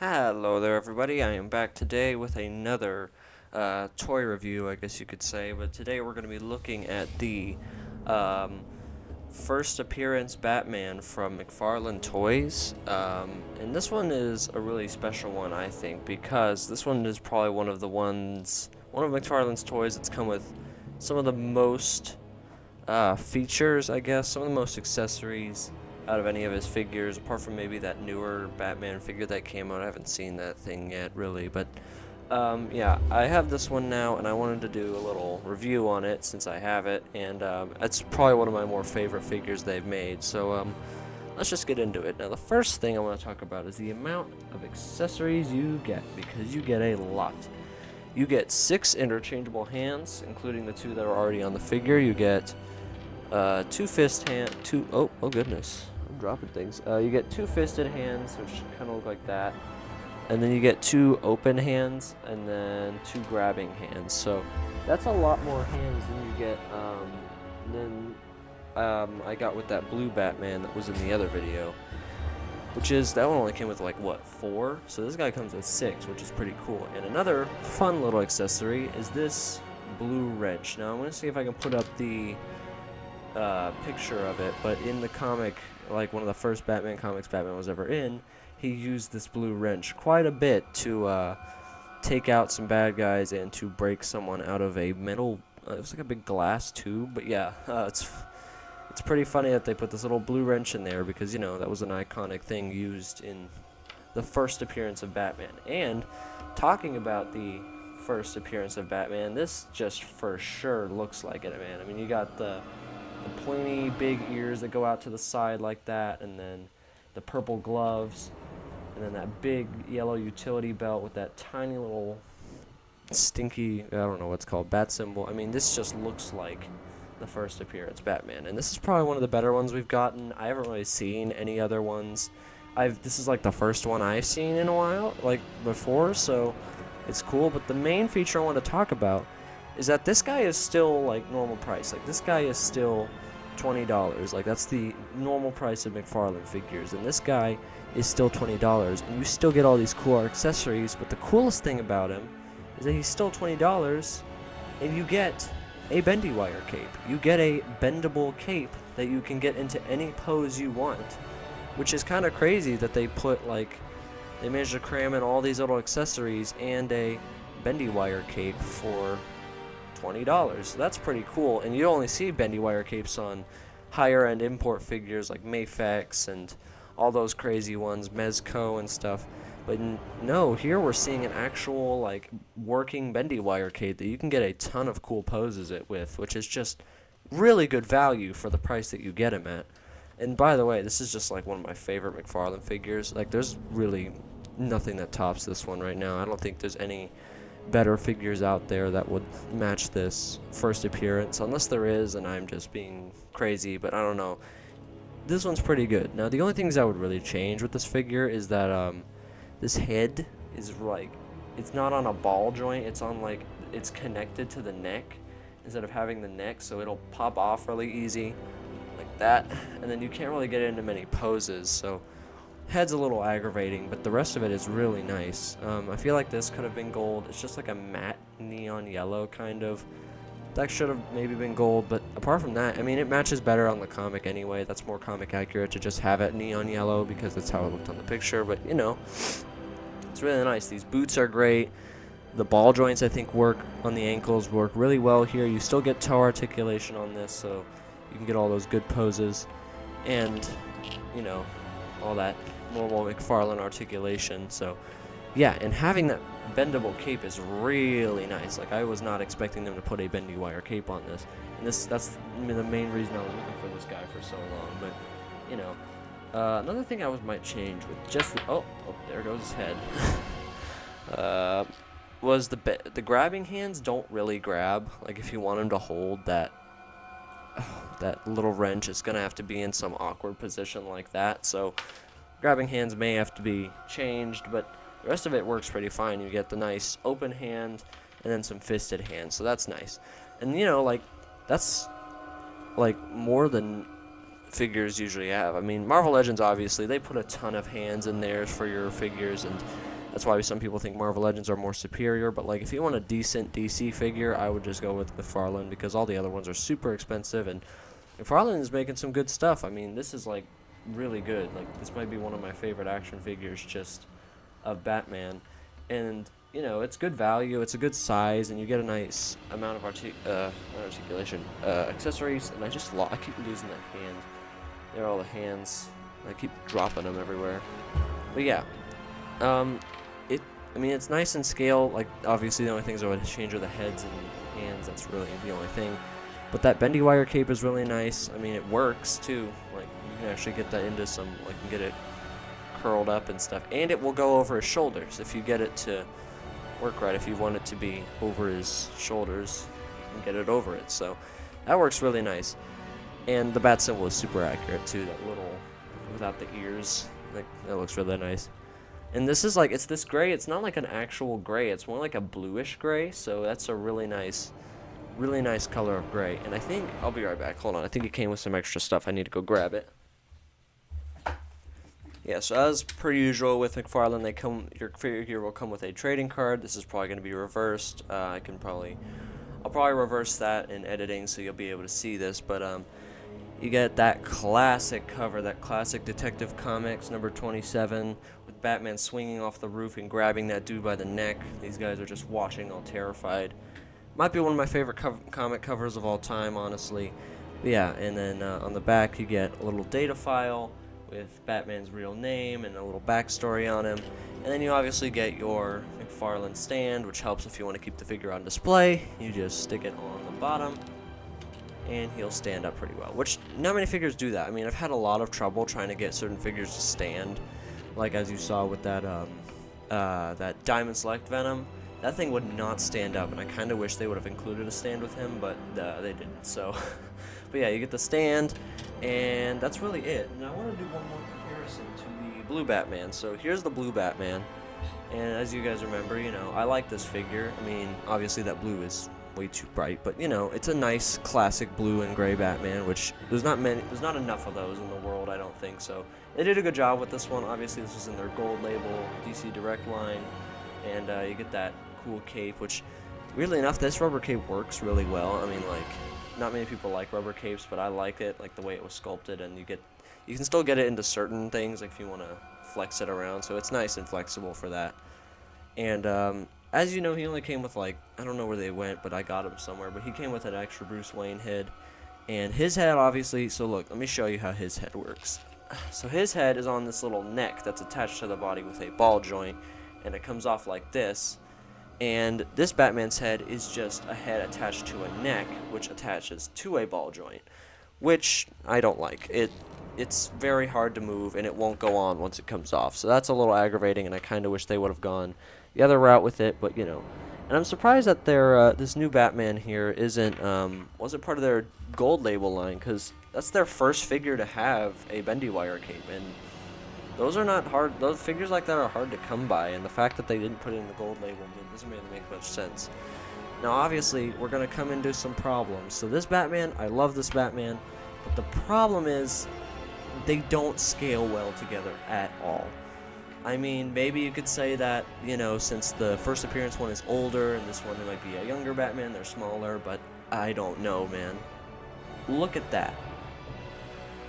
Hello there, everybody. I am back today with another toy review, I guess you could say. But today we're going to be looking at the um, first appearance Batman from McFarlane Toys. And this one is a really special one, I think, because this one is probably one of McFarlane's toys that's come with some of the most features, I guess, some of the most accessories out of any of his figures, apart from maybe that newer Batman figure that came out. I haven't seen that thing yet, really, but yeah, I have this one now, and I wanted to do a little review on it since I have it, and it's probably one of my more favorite figures they've made. So let's just get into it. Now, the first thing I want to talk about is the amount of accessories you get, because you get a lot. You get 6 interchangeable hands, including the 2 that are already on the figure. You get 2 fist hand, oh goodness, I'm dropping things. You get 2 fisted hands, which kind of look like that, and then you get 2 open hands, and then 2 grabbing hands. So that's a lot more hands than you get I got with that blue Batman that was in the other video, which is, that one only came with like what, 4? So this guy comes with 6, which is pretty cool. And another fun little accessory is this blue wrench. Now I'm gonna see if I can put up the picture of it, but in the comic, like one of the first Batman comics Batman was ever in, he used this blue wrench quite a bit to take out some bad guys and to break someone out of a metal, it was like a big glass tube. But yeah, it's pretty funny that they put this little blue wrench in there, because, you know, that was an iconic thing used in the first appearance of Batman. And talking about the first appearance of Batman, this just for sure looks like it, man. I mean, you got the pointy big ears that go out to the side like that, and then the purple gloves, and then that big yellow utility belt with that tiny little stinky, I don't know what's called, bat symbol. I mean, this just looks like the first appearance Batman, and this is probably one of the better ones we've gotten. I haven't really seen any other ones. This is like the first one I've seen in a while, like before, so it's cool. But the main feature I want to talk about is that this guy is still like normal price. Like, this guy is still $20. Like, that's the normal price of McFarlane figures, and this guy is still $20, and you still get all these cool accessories. But the coolest thing about him is that he's still $20, and you get a bendy wire cape. You get a bendable cape that you can get into any pose you want, which is kind of crazy that they managed to cram in all these little accessories and a bendy wire cape for $20. So that's pretty cool, and you only see bendy wire capes on higher end import figures like Mafex and all those crazy ones, Mezco and stuff. But no, here we're seeing an actual like working bendy wire cape that you can get a ton of cool poses with, which is just really good value for the price that you get him at. And by the way, this is just like one of my favorite McFarlane figures. Like, there's really nothing that tops this one right now. I don't think there's any better figures out there that would match this first appearance, unless there is and I'm just being crazy, but I don't know. This one's pretty good. Now, the only things I would really change with this figure is that this head is like, it's not on a ball joint, it's on like, it's connected to the neck instead of having the neck, so it'll pop off really easy like that, and then you can't really get into many poses. So head's a little aggravating, but the rest of it is really nice. I feel like this could have been gold. It's just like a matte neon yellow kind of. That should have maybe been gold, but apart from that, I mean, it matches better on the comic anyway. That's more comic accurate to just have it neon yellow, because that's how it looked on the picture. But, you know, it's really nice. These boots are great. The ball joints, I think, work on the ankles, work really well here. You still get toe articulation on this, so you can get all those good poses. And, you know, all that normal McFarlane articulation. So yeah, and having that bendable cape is really nice. Like, I was not expecting them to put a bendy wire cape on this, and that's the main reason I was looking for this guy for so long. But, you know, another thing I might change with just oh, there goes his head. Was the grabbing hands don't really grab. Like, if you want him to hold that little wrench, it's gonna have to be in some awkward position like that. So grabbing hands may have to be changed, but the rest of it works pretty fine. You get the nice open hand and then some fisted hands, so that's nice. And, you know, like, that's like more than figures usually have. I mean, Marvel Legends, obviously, they put a ton of hands in theirs for your figures, and That's why some people think Marvel Legends are more superior. But like, if you want a decent DC figure, I would just go with McFarlane, because all the other ones are super expensive, and McFarlane is making some good stuff. I mean, this is like really good. Like, this might be one of my favorite action figures just of Batman, and you know, it's good value, it's a good size, and you get a nice amount of accessories. And I keep losing that hand. There are all the hands. I keep dropping them everywhere. But yeah, I mean, it's nice in scale. Like, obviously the only things I would change are the heads and hands. That's really the only thing. But that bendy wire cape is really nice. I mean, it works too. Like, you can actually get that into some, like, you can get it curled up and stuff, and it will go over his shoulders if you get it to work right. If you want it to be over his shoulders, you can get it over it. So that works really nice. And the bat symbol is super accurate too. That little, without the ears, like, that looks really nice. And this is like, it's this gray. It's not like an actual gray. It's more like a bluish gray. So that's a really nice color of gray. And I think I'll be right back. Hold on. I think it came with some extra stuff. I need to go grab it. Yeah, so as per usual with McFarlane, your figure will come with a trading card. This is probably going to be reversed. I'll probably reverse that in editing, so you'll be able to see this. But you get that classic cover, that classic Detective Comics number 27, with Batman swinging off the roof and grabbing that dude by the neck. These guys are just watching, all terrified. Might be one of my favorite comic covers of all time, honestly. But yeah, and then on the back you get a little data file with Batman's real name and a little backstory on him. And then you obviously get your McFarlane stand, which helps if you want to keep the figure on display. You just stick it on the bottom, and he'll stand up pretty well, which not many figures do that. I mean, I've had a lot of trouble trying to get certain figures to stand, like as you saw with that that Diamond Select Venom. That thing would not stand up, and I kind of wish they would have included a stand with him, but they didn't. So, but yeah, you get the stand, and that's really it. And I want to do one more comparison to the blue Batman. So here's the blue Batman, and as you guys remember, you know, I like this figure. I mean, obviously that blue is way too bright, but you know, it's a nice classic blue and gray Batman, which there's not enough of those in the world, I don't think. So they did a good job with this one. Obviously, this was in their gold label DC Direct line, and you get that cool cape, which weirdly enough, this rubber cape works really well. I mean, like, not many people like rubber capes, but I like it, like the way it was sculpted, and you can still get it into certain things, like if you want to flex it around, so it's nice and flexible for that. And as you know, he only came with, like, I don't know where they went, but I got him somewhere, but he came with an extra Bruce Wayne head, and his head, obviously, so look, let me show you how his head works. So his head is on this little neck that's attached to the body with a ball joint, and it comes off like this. And this Batman's head is just a head attached to a neck, which attaches to a ball joint, which I don't like. It's very hard to move, and it won't go on once it comes off. So that's a little aggravating, and I kind of wish they would have gone the other route with it, but you know. And I'm surprised that this new Batman here wasn't part of their gold label line, because that's their first figure to have a bendy wire cape, and those are not hard. Those figures like that are hard to come by, and the fact that they didn't put it in the gold label doesn't really make much sense. Now, obviously, we're going to come into some problems. So this Batman, I love this Batman, but the problem is they don't scale well together at all. I mean, maybe you could say that, you know, since the first appearance one is older and this one might be a younger Batman, they're smaller, but I don't know, man. Look at that.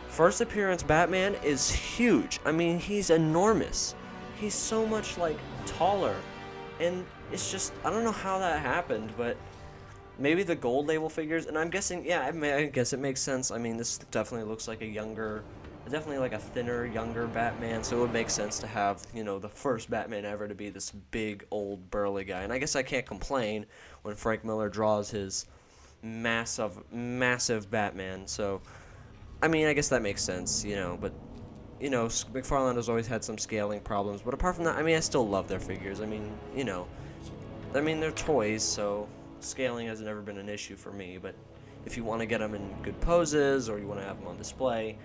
First appearance Batman is huge. I mean, he's enormous. He's so much, like, taller. And it's just, I don't know how that happened, but maybe the gold label figures, and I'm guessing, yeah, I guess it makes sense. I mean, this definitely looks like definitely like a thinner, younger Batman, so it would make sense to have, you know, the first Batman ever to be this big, old, burly guy. And I guess I can't complain when Frank Miller draws his massive Batman, so I mean, I guess that makes sense, you know, but, you know, McFarlane has always had some scaling problems, but apart from that, I mean, I still love their figures. I mean, you know, they're toys, so scaling has never been an issue for me, but if you want to get them in good poses, or you want to have them on display,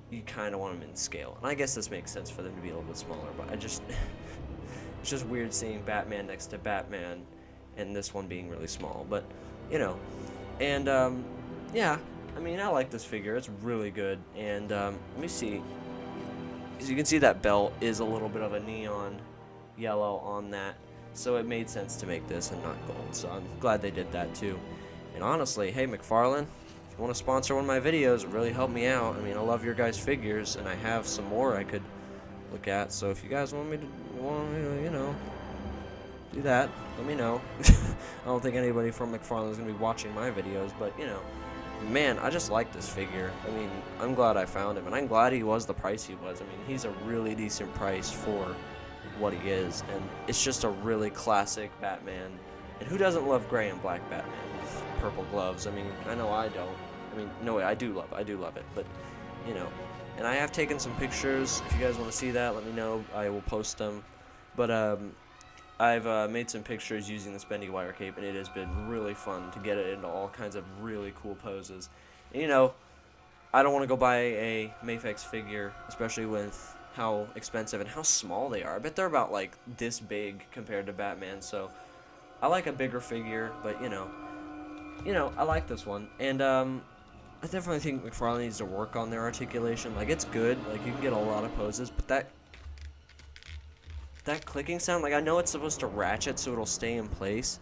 you kind of want them in scale, and I guess this makes sense for them to be a little bit smaller, but it's just weird seeing Batman next to Batman, and this one being really small, but, you know, and, yeah, I mean, I like this figure. It's really good. And let me see. As you can see, that belt is a little bit of a neon yellow on that. So it made sense to make this and not gold. So I'm glad they did that too. And honestly, hey McFarlane, if you want to sponsor one of my videos, it really helped me out. I mean, I love your guys' figures, and I have some more I could look at. So if you guys want me to, you know, do that, let me know. I don't think anybody from McFarlane is going to be watching my videos, but, you know, man, I just like this figure. I mean, I'm glad I found him, and I'm glad he was the price he was. I mean, he's a really decent price for what he is, and it's just a really classic Batman. And who doesn't love gray and black Batman with purple gloves? I mean, I know I don't. I mean, no way, I do love it, but, you know. And I have taken some pictures. If you guys want to see that, let me know. I will post them. But, I've made some pictures using this bendy wire cape, and it has been really fun to get it into all kinds of really cool poses. And, you know, I don't want to go buy a Mafex figure, especially with how expensive and how small they are. I bet they're about, like, this big compared to Batman, so I like a bigger figure, but, you know, I like this one. And, I definitely think McFarlane needs to work on their articulation. Like, it's good. Like, you can get a lot of poses, but that clicking sound, like, I know it's supposed to ratchet so it'll stay in place,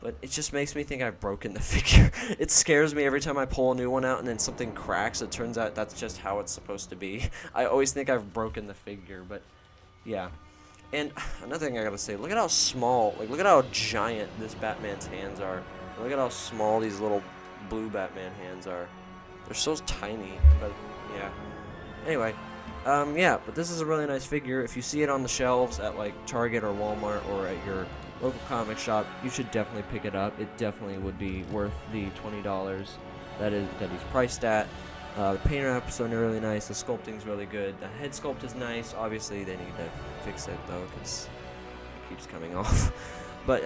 but it just makes me think I've broken the figure. It scares me every time I pull a new one out and then something cracks. It turns out that's just how it's supposed to be. I always think I've broken the figure, but yeah. And another thing I gotta say, look at how small, like, look at how giant this Batman's hands are. Look at how small these little blue Batman hands are. They're so tiny, but yeah. Anyway. Yeah, but this is a really nice figure. If you see it on the shelves at, like, Target or Walmart or at your local comic shop, you should definitely pick it up. It definitely would be worth the $20 that he's priced at. The paint apps are really nice. The sculpting's really good. The head sculpt is nice. Obviously, they need to fix it, though, because it keeps coming off. But,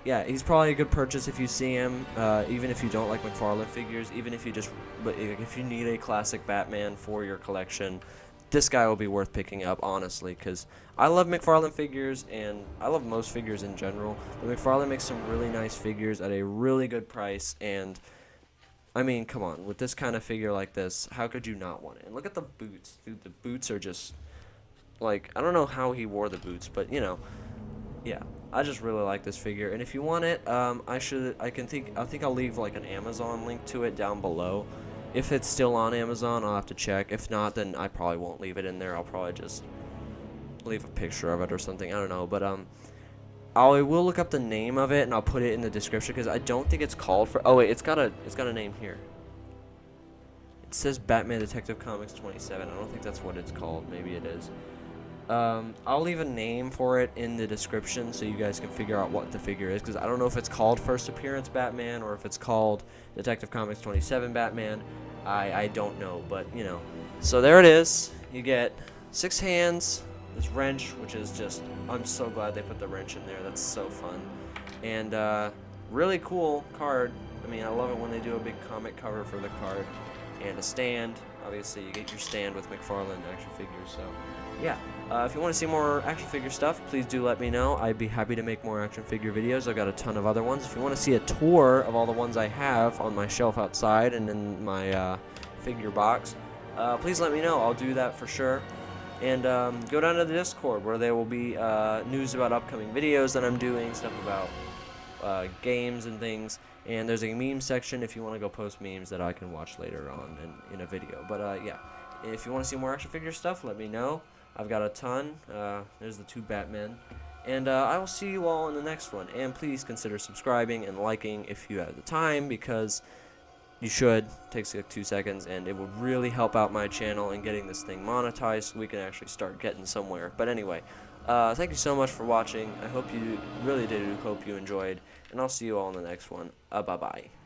yeah, he's probably a good purchase if you see him, even if you don't like McFarlane figures, even if you just, but if you need a classic Batman for your collection, this guy will be worth picking up, honestly, because I love McFarlane figures, and I love most figures in general, but McFarlane makes some really nice figures at a really good price, and, I mean, come on, with this kind of figure like this, how could you not want it? And look at the boots, dude, the boots are just, like, I don't know how he wore the boots, but, you know, yeah, I just really like this figure, and if you want it, I think I'll leave, like, an Amazon link to it down below. If it's still on Amazon, I'll have to check. If not, then I probably won't leave it in there. I'll probably just leave a picture of it or something. I don't know, but I will look up the name of it and I'll put it in the description because I don't think it's called for. Oh wait, it's got a name here. It says Batman Detective Comics 27. I don't think that's what it's called. Maybe it is. I'll leave a name for it in the description so you guys can figure out what the figure is, because I don't know if it's called First Appearance Batman or if it's called Detective Comics 27 Batman. I don't know, but, you know. So there it is. You get 6 hands, this wrench, which is just, I'm so glad they put the wrench in there. That's so fun. And, really cool card. I mean, I love it when they do a big comic cover for the card. And a stand. Obviously, you get your stand with McFarlane action figures, so yeah. If you want to see more action figure stuff, please do let me know. I'd be happy to make more action figure videos. I've got a ton of other ones. If you want to see a tour of all the ones I have on my shelf outside and in my figure box, please let me know. I'll do that for sure. And go down to the Discord where there will be news about upcoming videos that I'm doing, stuff about games and things. And there's a meme section if you want to go post memes that I can watch later on in a video. But yeah, if you want to see more action figure stuff, let me know. I've got a ton. There's the 2 Batmen. And I will see you all in the next one. And please consider subscribing and liking if you have the time, because you should. It takes like 2 seconds, and it would really help out my channel in getting this thing monetized so we can actually start getting somewhere. But anyway, thank you so much for watching. I hope you really did hope you enjoyed, and I'll see you all in the next one. Bye-bye.